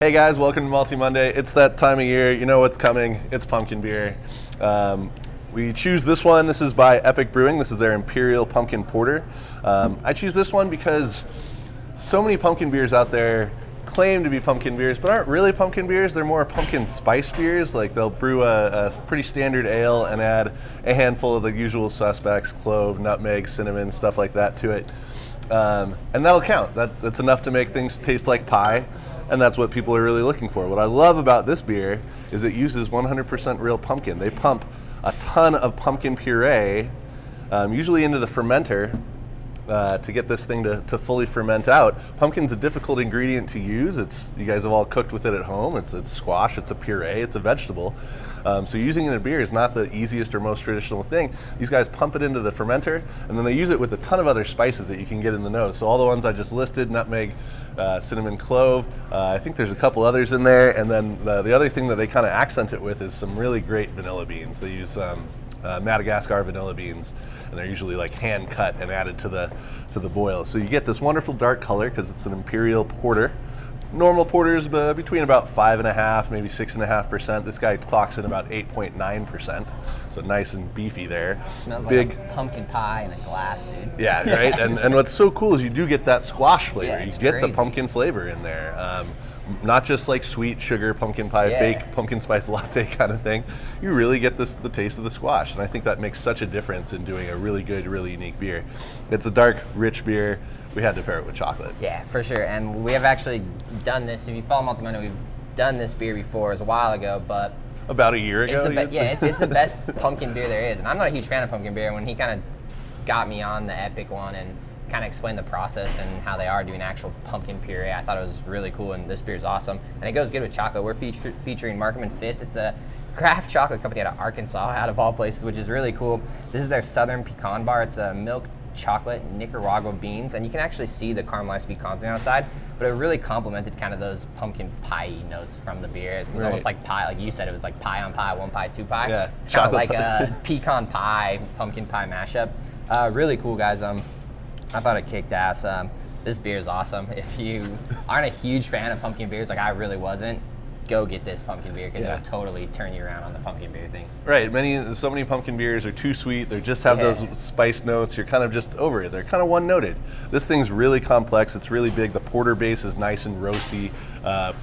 Hey guys, welcome to Malty Monday. It's that time of year, you know what's coming. It's pumpkin beer. We choose this one. This is by Epic Brewing. This is their Imperial Pumpkin Porter. I choose this one because so many pumpkin beers out there claim to be pumpkin beers, but aren't really pumpkin beers. They're more pumpkin spice beers. Like they'll brew a pretty standard ale and add a handful of the usual suspects, clove, nutmeg, cinnamon, stuff like that to it. And that'll count. That's enough to make things taste like pie. And that's what people are really looking for. What I love about this beer is it uses 100% real pumpkin. They pump a ton of pumpkin puree, usually into the fermenter, to get this thing to fully ferment out. Pumpkin's a difficult ingredient to use. You guys have all cooked with it at home. It's squash, it's a puree, it's a vegetable. So using it in a beer is not the easiest or most traditional thing. These guys pump it into the fermenter, and then they use it with a ton of other spices that you can get in the nose. So all the ones I just listed, nutmeg, cinnamon, clove. I think there's a couple others in there. And then the other thing that they kind of accent it with is some really great vanilla beans. They use Madagascar vanilla beans, and they're usually like hand cut and added to the boil. So you get this wonderful dark color because it's an Imperial porter. Normal porters between about 5.5%, maybe 6.5%. This guy clocks in about 8.9%. So nice and beefy there. Smells big, like a pumpkin pie in a glass, dude. Yeah, right. and what's so cool is you do get that squash flavor. Yeah, you get the pumpkin flavor in there. Not just like sweet sugar pumpkin pie, fake pumpkin spice latte kind of thing. You really get the taste of the squash, and I think that makes such a difference in doing a really good, really unique beer. It's a dark, rich beer. We had to pair it with chocolate. Yeah, for sure. And we have actually done this. If you follow Malty Monday, we've done this beer before. It was a while ago, but about a year ago. It's the best pumpkin beer there is. And I'm not a huge fan of pumpkin beer. When he kind of got me on the Epic one and kind of explained the process and how they are doing actual pumpkin puree, I thought it was really cool, and this beer is awesome. And it goes good with chocolate. We're featuring Markham Fitz. It's a craft chocolate company out of Arkansas, out of all places, which is really cool. This is their Southern Pecan bar. It's a milk chocolate Nicaragua beans, and you can actually see the caramelized pecan outside, but it really complemented kind of those pumpkin pie notes from the beer. It was almost like pie, like you said, it was like pie on pie, one pie, two pie. Yeah, it's kind of like a pecan pie, pumpkin pie mashup. Really cool, guys. I thought it kicked ass. This beer is awesome. If you aren't a huge fan of pumpkin beers, like I really wasn't, go get this pumpkin beer because it'll totally turn you around on the pumpkin beer thing. Right, so many pumpkin beers are too sweet. They just have those spice notes. You're kind of just over it. They're kind of one-noted. This thing's really complex. It's really big. The porter base is nice and roasty.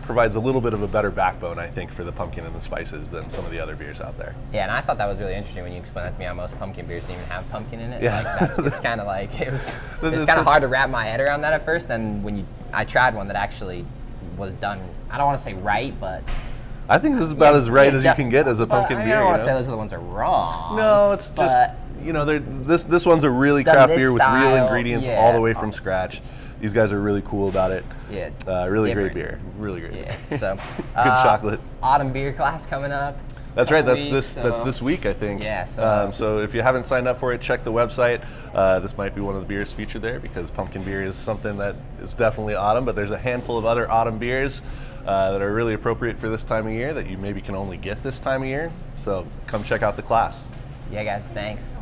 Provides a little bit of a better backbone, I think, for the pumpkin and the spices than some of the other beers out there. Yeah, and I thought that was really interesting when you explained that to me. How most pumpkin beers didn't even have pumpkin in it. Yeah, like it's kind of like it was kind of hard to wrap my head around that at first. Then when I tried one that actually was done, I don't want to say right, but I think this is about as right as you can get as a pumpkin beer. I don't want to say those are the ones that are wrong. No, it's just, this one's a really craft beer with real ingredients all the way from scratch. These guys are really cool about it. Yeah, really great beer. Really great beer. So good chocolate. Autumn beer class coming up. That's right. That's this week, I think. Yeah. So if you haven't signed up for it, check the website. This might be one of the beers featured there because pumpkin beer is something that is definitely autumn. But there's a handful of other autumn beers that are really appropriate for this time of year that you maybe can only get this time of year. So come check out the class. Yeah, guys. Thanks.